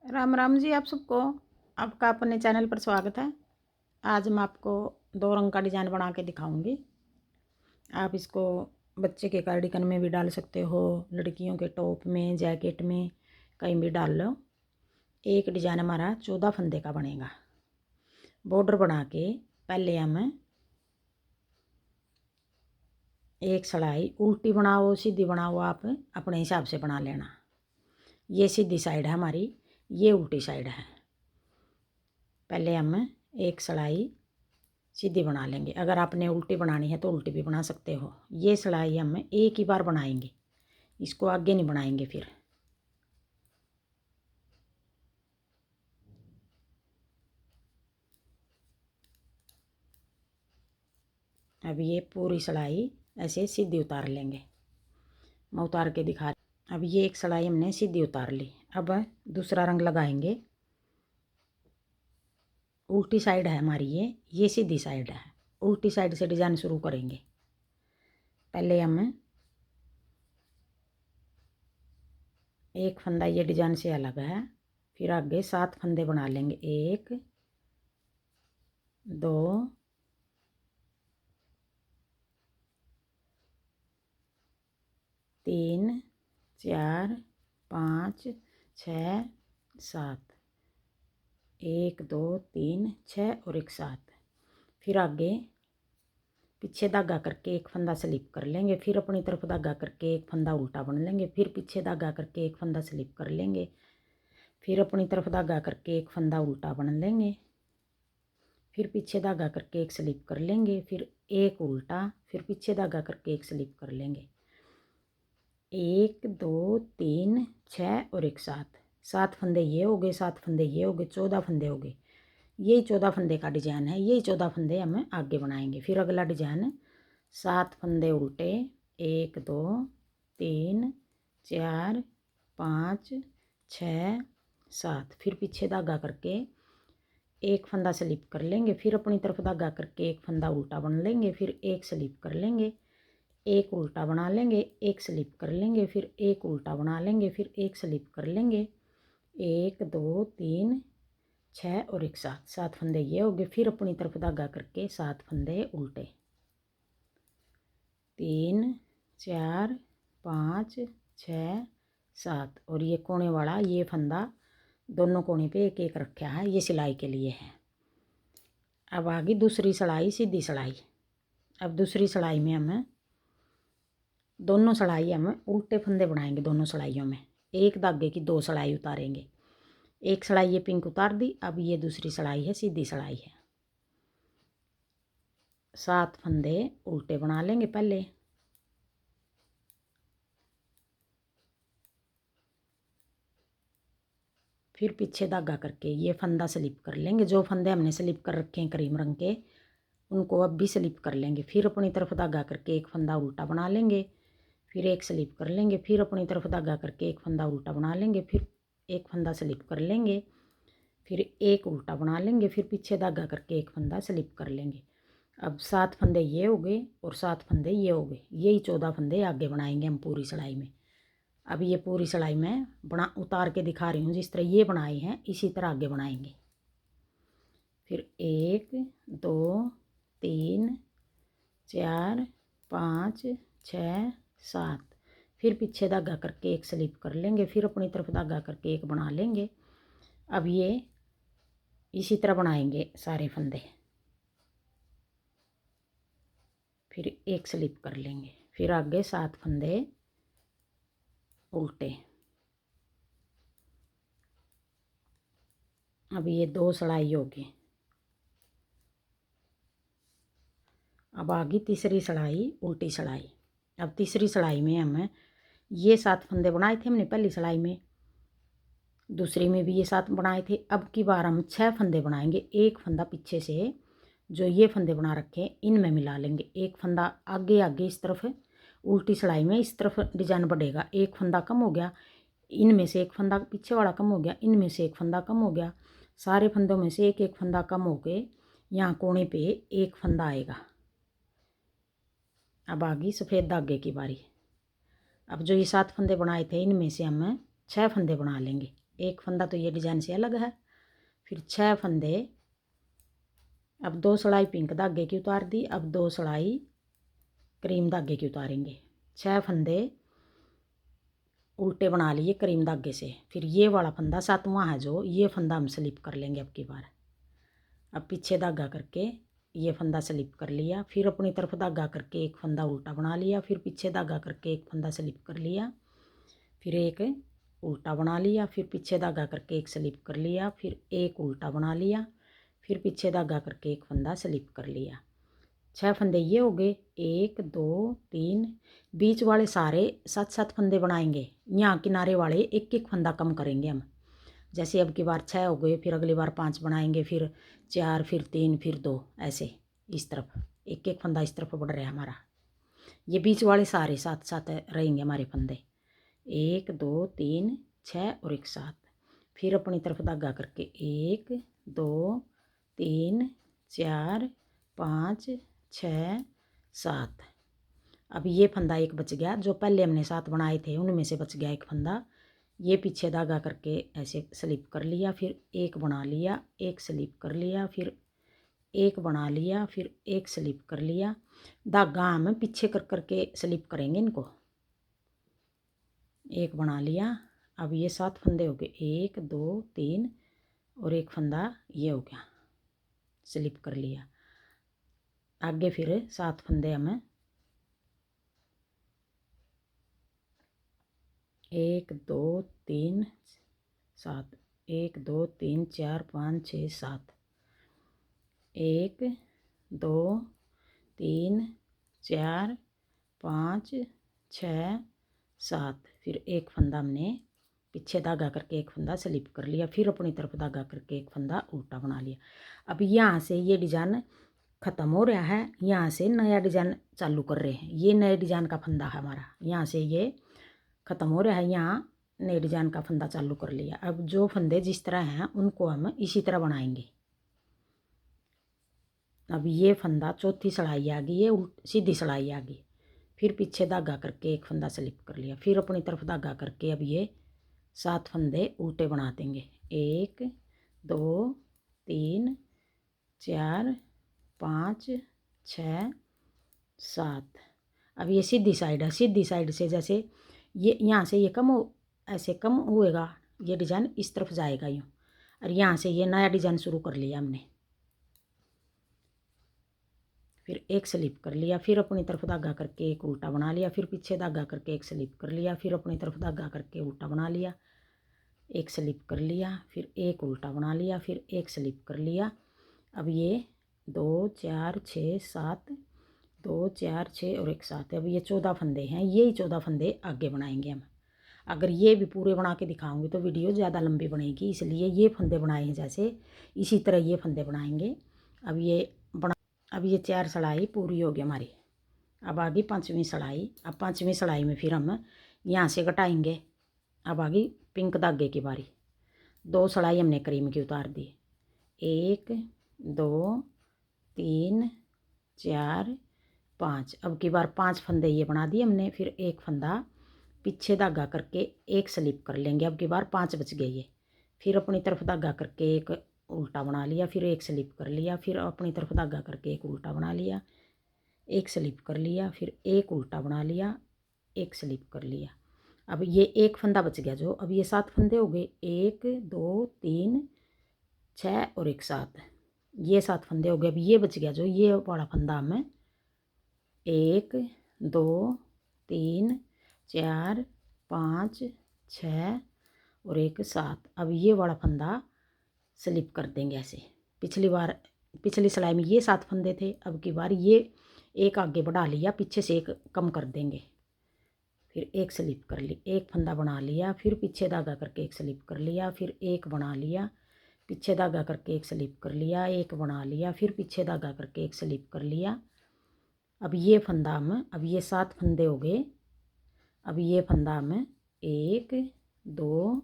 राम राम जी आप सबको। आपका अपने चैनल पर स्वागत है। आज मैं आपको 2 रंग का डिज़ाइन बना के दिखाऊंगी। आप इसको बच्चे के कार्डिगन में भी डाल सकते हो, लड़कियों के टॉप में, जैकेट में, कहीं भी डाल लो। एक डिज़ाइन हमारा 14 फंदे का बनेगा। बॉर्डर बना के पहले हम एक सिलाई उल्टी बनाओ सीधी बनाओ, आप अपने हिसाब से बना लेना। ये सीधी साइड है हमारी, ये उल्टी साइड है। पहले हम एक सिलाई सीधी बना लेंगे। अगर आपने उल्टी बनानी है तो उल्टी भी बना सकते हो। ये सिलाई हम एक ही बार बनाएंगे, इसको आगे नहीं बनाएंगे। फिर अब ये पूरी सिलाई ऐसे सीधी उतार लेंगे। मैं उतार के दिखा रही। अब ये एक सिलाई हमने सीधी उतार ली। अब दूसरा रंग लगाएंगे। उल्टी साइड है हमारी, ये सीधी साइड है। उल्टी साइड से डिजाइन शुरू करेंगे। पहले हम एक फंदा ये डिजाइन से अलग है, फिर आगे 7 फंदे बना लेंगे। 1 2 3 4 5 6 7, 1 2 3 6 और एक 7। फिर आगे पीछे धागा करके एक फंदा स्लिप कर लेंगे, फिर अपनी तरफ धागा करके एक फंदा उल्टा बुन लेंगे, फिर पीछे धागा करके एक फंदा स्लिप कर लेंगे, फिर अपनी तरफ धागा करके एक फंदा उल्टा बुन लेंगे, फिर पीछे धागा करके एक स्लिप कर लेंगे, फिर एक उल्टा, फिर पीछे धागा करके एक स्लिप कर लेंगे। 1 2 3 6 और एक 7। 7 फंदे ये हो गए, 7 फंदे ये हो गए, 14 फंदे हो गए। यही 14 फंदे का डिजाइन है। यही 14 फंदे हम आगे बनाएंगे। फिर अगला डिजाइन 7 फंदे उल्टे, 1 2 3 4 5 6 7। फिर पीछे धागा करके एक फंदा स्लिप कर लेंगे, फिर अपनी तरफ धागा करके एक फंदा उल्टा बन लेंगे, फिर एक स्लिप कर लेंगे, एक उल्टा बना लेंगे, एक स्लिप कर लेंगे, फिर एक उल्टा बना लेंगे, फिर एक स्लिप कर लेंगे। 1 2 3 6 और एक 7। 7 फंदे ये हो गए। फिर अपनी तरफ धागा करके 7 फंदे उल्टे, 3 4 5 6 7। और ये कोने वाला ये फंदा दोनों कोने पे एक एक रखा है, ये सिलाई के लिए है। अब आगे दूसरी सिलाई सीधी सिलाई। अब दूसरी सिलाई में हम दोनों सिलाई हम उल्टे फंदे बनाएंगे। दोनों सिलाइयों में एक धागे की 2 सिलाई उतारेंगे। एक सिलाई ये पिंक उतार दी। अब ये दूसरी सिलाई है, सीधी सिलाई है। 7 फंदे उल्टे बना लेंगे पहले, फिर पीछे धागा करके ये फंदा स्लिप कर लेंगे। जो फंदे हमने स्लिप कर रखे हैं क्रीम रंग के, उनको अब भी स्लिप कर लेंगे। फिर अपनी तरफ धागा करके एक फंदा उल्टा बना लेंगे, फिर एक स्लिप कर लेंगे, फिर अपनी तरफ धागा करके एक फंदा उल्टा बना लेंगे, फिर एक फंदा स्लिप कर लेंगे, फिर एक उल्टा बना लेंगे, फिर पीछे धागा करके एक फंदा स्लिप कर लेंगे। अब 7 फंदे ये हो गए और 7 फंदे ये हो गए। यही 14 फंदे आगे बनाएंगे हम पूरी सिलाई में। अब ये पूरी सिलाई में बना उतार के दिखा रही हूँ। जिस तरह ये बनाए हैं इसी तरह आगे बनाएंगे। फिर 1 2 3 4 5 6 7। फिर पीछे धागा करके एक स्लिप कर लेंगे, फिर अपनी तरफ धागा करके एक बना लेंगे। अब ये इसी तरह बनाएंगे सारे फंदे। फिर एक स्लिप कर लेंगे, फिर आगे 7 फंदे उल्टे। अब ये 2 सिलाई होगी। अब आगे तीसरी सिलाई उल्टी सिलाई। अब तीसरी सिलाई में हम ये 7 फंदे बनाए थे हमने पहली सिलाई में, दूसरी में भी ये 7 बनाए थे। अब की बार हम 6 फंदे बनाएंगे। एक फंदा पीछे से जो ये फंदे बना रखे हैं इनमें मिला लेंगे। एक फंदा आगे आगे इस तरफ उल्टी सिलाई में इस तरफ डिजाइन बढ़ेगा। एक फंदा कम हो गया, इनमें से एक फंदा पीछे वाला कम हो गया, इनमें से एक फंदा कम हो गया। सारे फंदों में से एक एक फंदा कम हो गए। यहाँ कोने पे एक फंदा आएगा। अब आ गई सफ़ेद धागे की बारी। अब जो ये 7 फंदे बनाए थे इनमें से हम 6 फंदे बना लेंगे। एक फंदा तो ये डिज़ाइन से अलग है। फिर 6 फंदे, अब 2 सिलाई पिंक धागे की उतार दी, अब 2 सिलाई क्रीम धागे की उतारेंगे। 6 फंदे उल्टे बना लिए क्रीम धागे से। फिर ये वाला फंदा 7वां है जो, ये फंदा हम स्लिप कर लेंगे अब की बार। अब पीछे धागा करके ये फंदा स्लिप कर लिया, फिर अपनी तरफ धागा करके एक फंदा उल्टा बना लिया, फिर पीछे धागा करके एक फंदा स्लिप कर लिया, फिर एक उल्टा बना लिया, फिर पीछे धागा करके एक स्लिप कर लिया, फिर एक उल्टा बना लिया, फिर पीछे धागा करके एक फंदा स्लिप कर लिया। 6 फंदे ये हो गए। 1 2 3, बीच वाले सारे 7-7 फंदे बनाएंगे। यहाँ किनारे वाले एक एक फंदा कम करेंगे हम। जैसे अब की बार 6 हो गए, फिर अगली बार 5 बनाएंगे, फिर 4, फिर 3, फिर 2, ऐसे इस तरफ एक एक फंदा इस तरफ बढ़ रहा है हमारा। ये बीच वाले सारे 7-7 रहेंगे हमारे फंदे। 1 2 3 6 और एक 7। फिर अपनी तरफ धागा करके 1 2 3 4 5 6 7। अब ये फंदा एक बच गया, जो पहले हमने 7 बनाए थे उनमें से बच गया एक फंदा। ये पीछे धागा करके ऐसे स्लिप कर लिया, फिर एक बना लिया, एक स्लिप कर लिया, फिर एक बना लिया, फिर एक स्लिप कर लिया। धागा हम पीछे कर करके स्लिप करेंगे इनको। एक बना लिया। अब ये 7 फंदे हो गए, 1 2 3 और एक फंदा ये हो गया, स्लिप कर लिया। आगे फिर 7 फंदे हम 1 2 3 7, 1 2 3 4 5 6 7, 1 2 3 4 5 6 7। फिर एक फंदा हमने पीछे धागा करके एक फंदा स्लिप कर लिया, फिर अपनी तरफ धागा करके एक फंदा उल्टा बना लिया। अब यहाँ से ये डिज़ाइन ख़त्म हो रहा है, यहाँ से नया डिज़ाइन चालू कर रहे हैं। ये नए डिज़ाइन का फंदा है हमारा, यहाँ से ये ख़त्म हो रहा है, यहाँ नए डिज़ाइन का फंदा चालू कर लिया। अब जो फंदे जिस तरह हैं उनको हम इसी तरह बनाएंगे। अब ये फंदा चौथी सिलाई आ गई, ये सीधी सिलाई आ गई। फिर पीछे धागा करके एक फंदा स्लिप कर लिया, फिर अपनी तरफ धागा करके अब ये 7 फंदे उल्टे बना देंगे। 1 2 3 4 5 6 7। अब ये सीधी साइड है, सीधी साइड से जैसे ये यहाँ से ये कम हो, ऐसे कम होएगा, ये डिज़ाइन इस तरफ जाएगा यूँ। और यहाँ से ये नया डिज़ाइन शुरू कर लिया हमने। फिर एक स्लिप कर लिया, फिर अपनी तरफ धागा करके एक उल्टा बना लिया, फिर पीछे धागा करके एक स्लिप कर लिया, फिर अपनी तरफ धागा करके उल्टा बना लिया, एक स्लिप कर लिया, फिर एक उल्टा बना लिया, फिर एक स्लिप कर लिया। अब ये 2 4 6 7, 2 4 6 और एक 7। अब ये 14 फंदे हैं, यही 14 फंदे आगे बनाएंगे हम। अगर ये भी पूरे बना के दिखाऊंगी तो वीडियो ज़्यादा लंबी बनेगी, इसलिए ये फंदे बनाए हैं जैसे इसी तरह ये फंदे बनाएंगे। अब ये 4 सिलाई पूरी होगी हमारी। अब आ गई 5वीं सिलाई। अब 5वीं सिलाई में फिर हम यहाँ से घटाएंगे। अब आ गई पिंक धागे की बारी। 2 सिलाई हमने क्रीम की उतार दी, 1 2 3 4 5। अब की बार 5 फंदे ये बना दिए हमने, फिर एक फंदा पीछे धागा करके एक स्लिप कर लेंगे। अब की बार 5 बच गए ये। फिर अपनी तरफ धागा करके एक उल्टा बना लिया, फिर एक स्लिप कर लिया, फिर अपनी तरफ धागा करके एक उल्टा बना लिया, एक स्लिप कर लिया, फिर एक उल्टा बना लिया, एक स्लिप कर लिया। अब ये एक फंदा बच गया जो, अब ये 7 फंदे हो गए, 1 2 3 6 और एक 7। ये 7 फंदे हो गए। अब ये बच गया जो, ये वाला फंदा हमें 1 2 3 4 5 6 और एक 7। अब ये वाला फंदा स्लिप कर देंगे ऐसे। पिछली सिलाई में ये 7 फंदे थे, अब की बार ये एक आगे बढ़ा लिया, पीछे से एक कम कर देंगे। फिर एक स्लिप कर ली, एक फंदा बना लिया, फिर पीछे धागा करके एक स्लिप कर लिया, फिर एक बना लिया, पीछे धागा करके एक स्लिप कर लिया, एक बना लिया, फिर पीछे धागा करके एक स्लिप कर लिया। अब ये फंदा हम, अब ये 7 फंदे हो गए। अब ये फंदा हम 1 2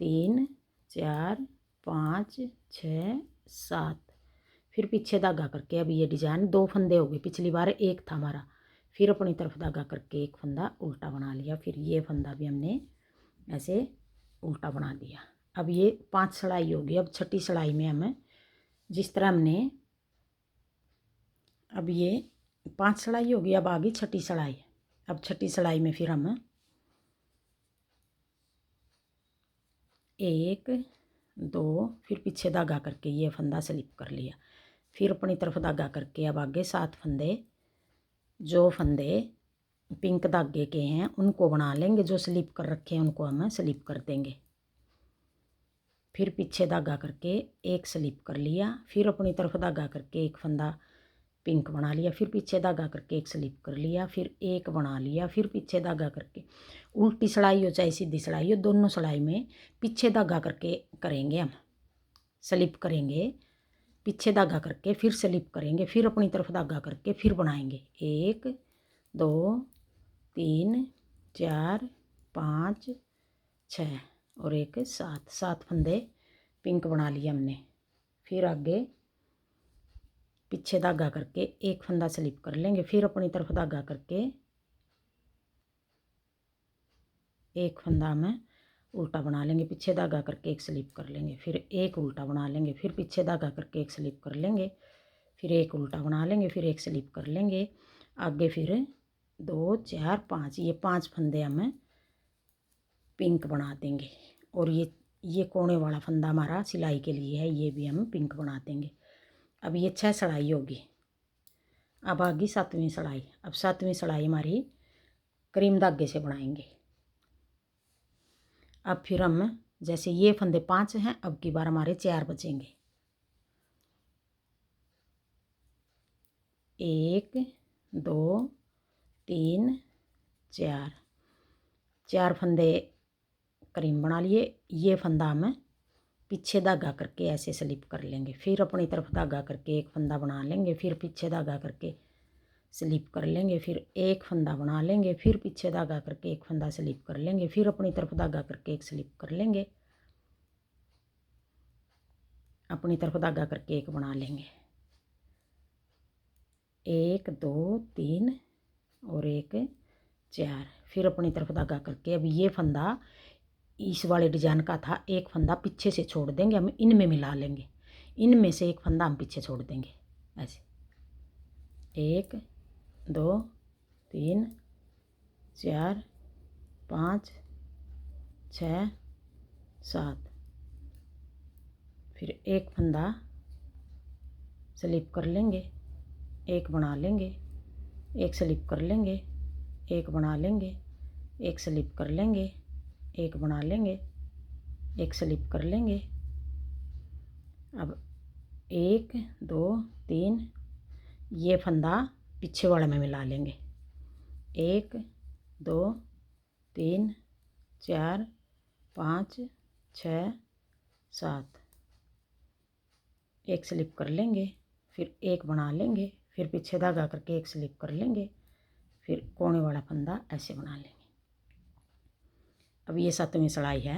3 4 5 6 7। फिर पीछे धागा करके अब ये डिज़ाइन 2 फंदे हो गए, पिछली बार एक था हमारा। फिर अपनी तरफ धागा करके एक फंदा उल्टा बना लिया, फिर ये फंदा भी हमने ऐसे उल्टा बना दिया। अब ये 5 सिलाई होगी। अब छठी सिलाई में हमें जिस तरह हमने, अब ये 5 सिलाई होगी, अब आगे छठी सिलाई। अब छठी सिलाई में फिर हम 1 2 फिर पीछे धागा करके ये फंदा स्लिप कर लिया, फिर अपनी तरफ धागा करके अब आगे 7 फंदे, जो फंदे पिंक धागे के हैं उनको बना लेंगे, जो स्लिप कर रखे हैं उनको हम स्लिप कर देंगे। फिर पीछे धागा करके एक स्लिप कर लिया, फिर अपनी तरफ धागा करके एक फंदा पिंक बना लिया, फिर पीछे धागा करके एक स्लिप कर लिया, फिर एक बना लिया, फिर पीछे धागा करके, उल्टी सिलाई हो चाहे सीधी सिलाई हो, दोनों सिलाई में पीछे धागा करके करेंगे हम, स्लिप करेंगे, पीछे धागा करके फिर स्लिप करेंगे, फिर अपनी तरफ धागा करके फिर बनाएंगे 1 2 3 4 5 6 और एक 7 फंदे पिंक बना लिए हमने। फिर आगे पीछे धागा करके एक फंदा स्लिप कर लेंगे, फिर अपनी तरफ धागा करके एक फंदा में उल्टा बना लेंगे, पीछे धागा करके एक स्लिप कर लेंगे, फिर एक उल्टा बना लेंगे, फिर पीछे धागा करके एक स्लिप कर लेंगे, फिर एक उल्टा बना लेंगे, फिर एक स्लिप कर लेंगे। आगे फिर 2 4 5 ये 5 फंदे हमें पिंक बना देंगे। और ये कोने वाला फंदा हमारा सिलाई के लिए है, ये भी हम पिंक बना देंगे। अब ये 6 सिलाई होगी। अब आगे 7वीं सिलाई। अब 7वीं सिलाई हमारी क्रीम धागे से बनाएंगे। अब फिर हम जैसे ये फंदे 5 हैं, अब की बार हमारे 4 बचेंगे। 1 2 3 4 4 फंदे क्रीम बना लिए। ये फंदा हम पीछे धागा करके ऐसे स्लिप कर लेंगे, फिर अपनी तरफ धागा करके एक फंदा बना लेंगे, फिर पीछे धागा करके स्लिप कर लेंगे, फिर एक फंदा बना लेंगे, फिर पीछे धागा करके एक फंदा स्लिप कर लेंगे, फिर अपनी तरफ धागा करके एक स्लिप कर लेंगे, अपनी तरफ धागा करके एक बना लेंगे। 1 2 3 और एक 4, फिर अपनी तरफ धागा करके अब ये फंदा इस वाले डिजाइन का था, एक फंदा पीछे से छोड़ देंगे, हम इनमें मिला लेंगे, इनमें से एक फंदा हम पीछे छोड़ देंगे ऐसे। 1 2 3 4 5 6 7, फिर एक फंदा स्लिप कर लेंगे, एक बना लेंगे, एक स्लिप कर लेंगे, एक बना लेंगे, एक स्लिप कर लेंगे, एक बना लेंगे, एक स्लिप कर लेंगे। अब 1 2 3 ये फंदा पीछे वाले में मिला लेंगे। 1 2 3 4 5 6 7, एक स्लिप कर लेंगे, फिर एक बना लेंगे, फिर पीछे धागा करके एक स्लिप कर लेंगे, फिर कोने वाला फंदा ऐसे बना लेंगे। अब ये 7वीं सिलाई है।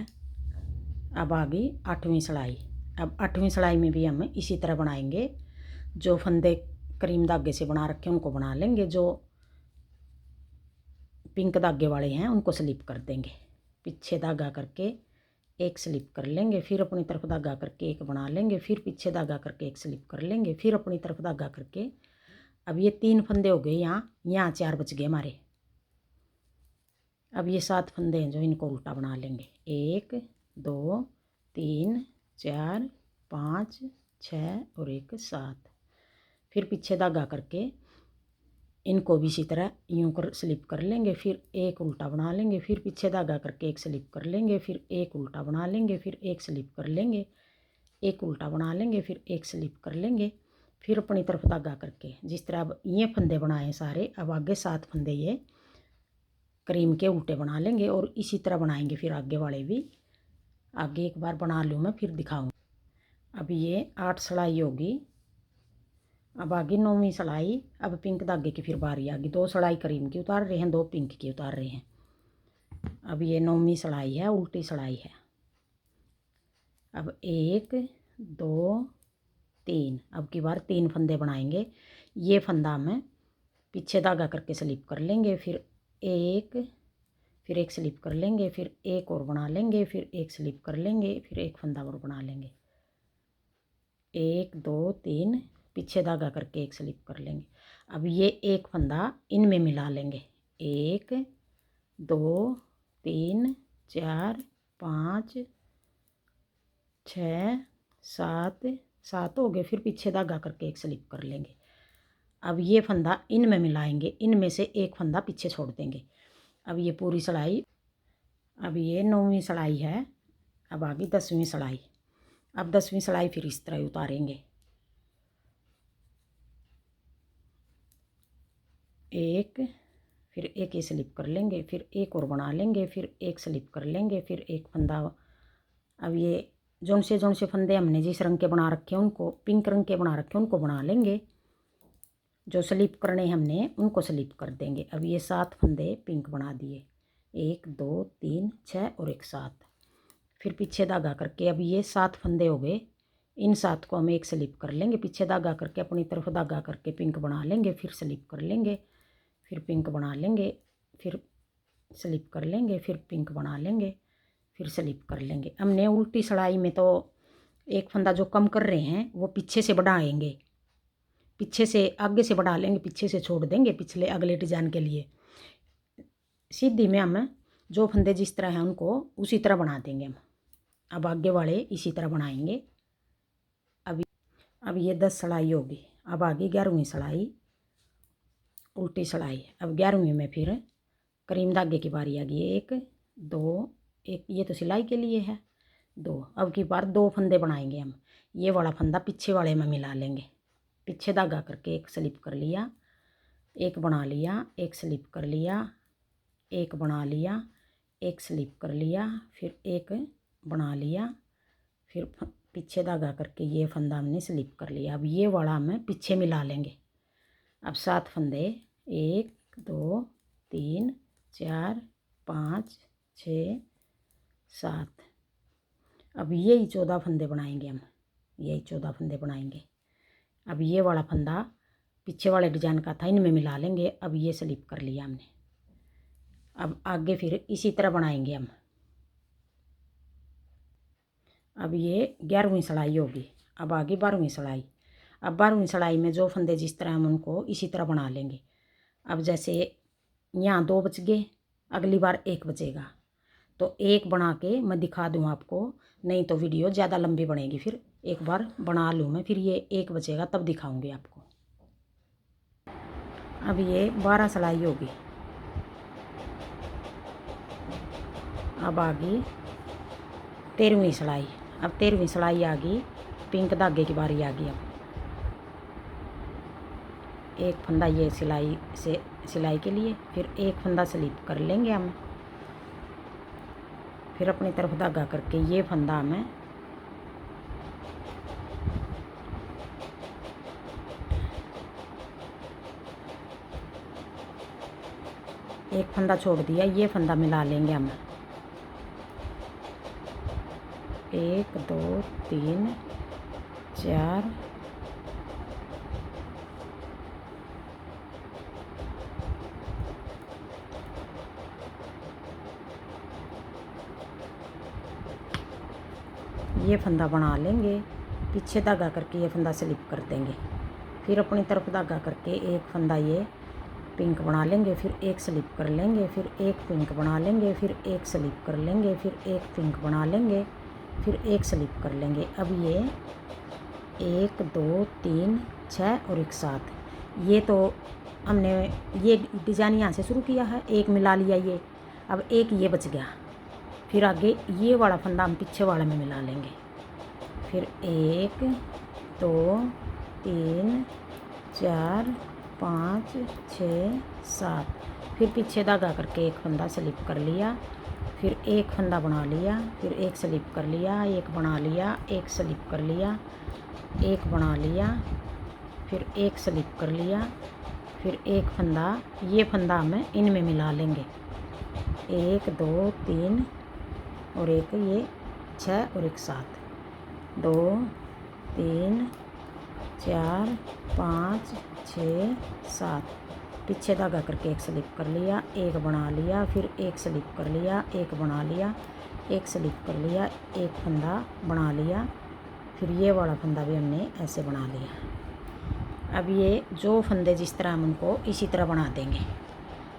अब आ गई 8वीं सिलाई। अब 8वीं सिलाई में भी हम इसी तरह बनाएंगे, जो फंदे क्रीम धागे से बना रखे हैं उनको बना लेंगे, जो पिंक धागे वाले हैं उनको स्लिप कर देंगे, पीछे धागा करके एक स्लिप कर लेंगे, फिर अपनी तरफ धागा करके एक बना लेंगे, फिर पीछे धागा करके एक स्लिप कर लेंगे, फिर अपनी तरफ धागा करके। अब ये 3 फंदे हो गए, यहाँ 4 बच गए हमारे। अब ये 7 फंदे हैं जो इनको उल्टा बना लेंगे। 1 2 3 4 5 6 और एक 7, फिर पीछे धागा करके इनको भी इसी तरह यूँ कर स्लिप कर लेंगे, फिर एक उल्टा बना लेंगे, फिर पीछे धागा करके एक स्लिप कर लेंगे, फिर एक उल्टा बना लेंगे, फिर एक स्लिप कर लेंगे, एक उल्टा बना लेंगे, फिर एक स्लिप कर लेंगे, फिर अपनी तरफ धागा करके जिस तरह अब ये फंदे बनाए सारे, अब आगे 7 फंदे ये क्रीम के उल्टे बना लेंगे और इसी तरह बनाएंगे फिर आगे वाले भी। आगे एक बार बना लूँ मैं, फिर दिखाऊँ। अब ये 8 सिलाई होगी। अब आगे 9वीं सिलाई। अब पिंक धागे की फिर बारी आ गई। 2 सिलाई क्रीम की उतार रहे हैं, 2 पिंक की उतार रहे हैं। अब ये 9वीं सिलाई है, उल्टी सिलाई है। अब 1 2 3, अब की बार 3 फंदे बनाएंगे। ये फंदा में पीछे धागा करके स्लिप कर लेंगे, फिर एक, फिर एक स्लिप कर लेंगे, फिर एक और बना लेंगे, फिर एक स्लिप कर लेंगे, फिर एक फंदा और बना लेंगे। 1 2 3 पीछे धागा करके एक स्लिप कर लेंगे। अब ये एक फंदा इनमें मिला लेंगे। 1 2 3 4 5 6 7 हो गए। फिर पीछे धागा करके एक स्लिप कर लेंगे। अब ये फंदा इनमें मिलाएंगे, इनमें से एक फंदा पीछे छोड़ देंगे। अब ये पूरी सिलाई, अब ये 9वीं सिलाई है। अब आगे 10वीं सिलाई। अब 10वीं सिलाई फिर इस तरह उतारेंगे। एक, फिर एक ये स्लिप कर लेंगे, फिर एक और बना लेंगे, फिर एक स्लिप कर लेंगे, फिर एक फंदा। अब ये जौन से फंदे हमने जिस रंग के बना रखे हैं उनको, पिंक रंग के बना रखे हैं उनको बना लेंगे। जो स्लिप करने हमने उनको स्लिप कर देंगे। अब ये 7 फंदे पिंक बना दिए। 1 2 3 6 और एक 7। फिर पीछे धागा करके अब ये 7 फंदे हो गए। इन 7 को हम एक स्लिप कर लेंगे, पीछे धागा करके अपनी तरफ धागा करके पिंक बना लेंगे, फिर स्लिप कर लेंगे, फिर पिंक बना लेंगे, फिर स्लिप कर लेंगे, फिर पिंक बना लेंगे, फिर स्लिप कर लेंगे। हमने उल्टी सिलाई में तो एक फंदा जो कम कर रहे हैं वो पीछे से बढ़ाएंगे, पीछे से आगे से बढ़ा लेंगे, पीछे से छोड़ देंगे पिछले अगले डिजाइन के लिए। सीधी में हम जो फंदे जिस तरह हैं उनको उसी तरह बना देंगे हम। अब आगे वाले इसी तरह बनाएंगे। अब ये 10 सिलाई होगी। अब आगे 11वीं सिलाई उल्टी सिलाई। अब 11वीं में फिर करीम धागे की बारी आ गई। 1 2 1, ये तो सिलाई के लिए है 2। अब की बार 2 फंदे बनाएंगे हम। ये वाला फंदा पीछे वाले में मिला लेंगे, पीछे धागा करके एक स्लिप कर लिया, एक बना लिया, एक स्लिप कर लिया, एक बना लिया, एक स्लिप कर लिया, फिर एक बना लिया, फिर पीछे धागा करके ये फंदा हमने स्लिप कर लिया। अब ये वाला हम पीछे मिला लेंगे। अब 7 फंदे 1 2 3 4 5 6 7। अब यही 14 फंदे बनाएंगे हम, यही 14 फंदे बनाएंगे। अब ये वाला फंदा पीछे वाले डिजाइन का था, इनमें मिला लेंगे। अब ये स्लिप कर लिया हमने। अब आगे फिर इसी तरह बनाएंगे हम। अब ये 11वीं सिलाई होगी। अब आगे 12वीं सिलाई। अब 12वीं सिलाई में जो फंदे जिस तरह हम उनको इसी तरह बना लेंगे। अब जैसे यहाँ 2 बच गए, अगली बार 1 बचेगा, तो एक बना के मैं दिखा दूँ आपको, नहीं तो वीडियो ज़्यादा लंबी बनेगी। फिर एक बार बना लूँ मैं, फिर ये 1 बचेगा तब दिखाऊंगी आपको। अब ये 12 सिलाई होगी। अब आ गई 13वीं सिलाई। अब 13वीं सिलाई आ गई, पिंक धागे की बारी आ गई। अब एक फंदा ये सिलाई के लिए, फिर एक फंदा स्लिप कर लेंगे हम, फिर अपनी तरफ धागा करके ये फंदा हमें एक फंदा छोड़ दिया, ये फंदा मिला लेंगे हम। 1 2 3 4 ये फंदा बना लेंगे, पीछे धागा करके ये फंदा स्लिप कर देंगे, फिर अपनी तरफ धागा करके एक फंदा ये पिंक बना लेंगे, फिर एक स्लिप कर लेंगे, फिर एक पिंक बना लेंगे, फिर एक स्लिप कर लेंगे, फिर एक पिंक बना लेंगे, फिर एक स्लिप कर लेंगे। अब ये 1 2 3 6 और एक 7। ये तो हमने ये डिज़ाइन यहाँ से शुरू किया है, एक मिला लिया ये। अब एक ये बच गया, फिर आगे ये वाला फंदा हम पीछे वाले में मिला लेंगे। फिर 1 2 3 4 5 6 7, फिर पीछे धागा करके एक फंदा स्लिप कर लिया, फिर एक फंदा बना लिया, फिर एक स्लिप कर लिया, एक बना लिया, एक स्लिप कर लिया, एक बना लिया, फिर एक स्लिप कर लिया, फिर एक फंदा, ये फंदा हमें इनमें मिला लेंगे। 1 2 3 और एक ये 6 और एक 7, 2 3 4 5 6 7, पीछे धागा करके एक स्लिप कर लिया, एक बना लिया, फिर एक स्लिप कर लिया, एक बना लिया, एक स्लिप कर लिया, एक फंदा बना लिया, फिर ये वाला फंदा भी हमने ऐसे बना लिया। अब ये जो फंदे जिस तरह हम उनको इसी तरह बना देंगे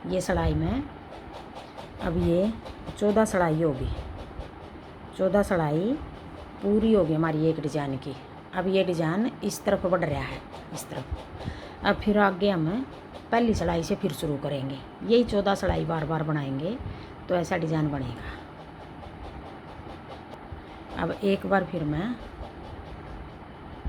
ये सिलाई में। अब ये 14 सिलाई होगी, 14 सिलाई पूरी होगी हमारी एक डिजाइन की। अब ये डिजाइन इस तरफ बढ़ रहा है, इस तरफ। अब फिर आगे हम पहली सिलाई से फिर शुरू करेंगे, यही 14 सिलाई बार बार बनाएंगे तो ऐसा डिजाइन बनेगा। अब एक बार फिर मैं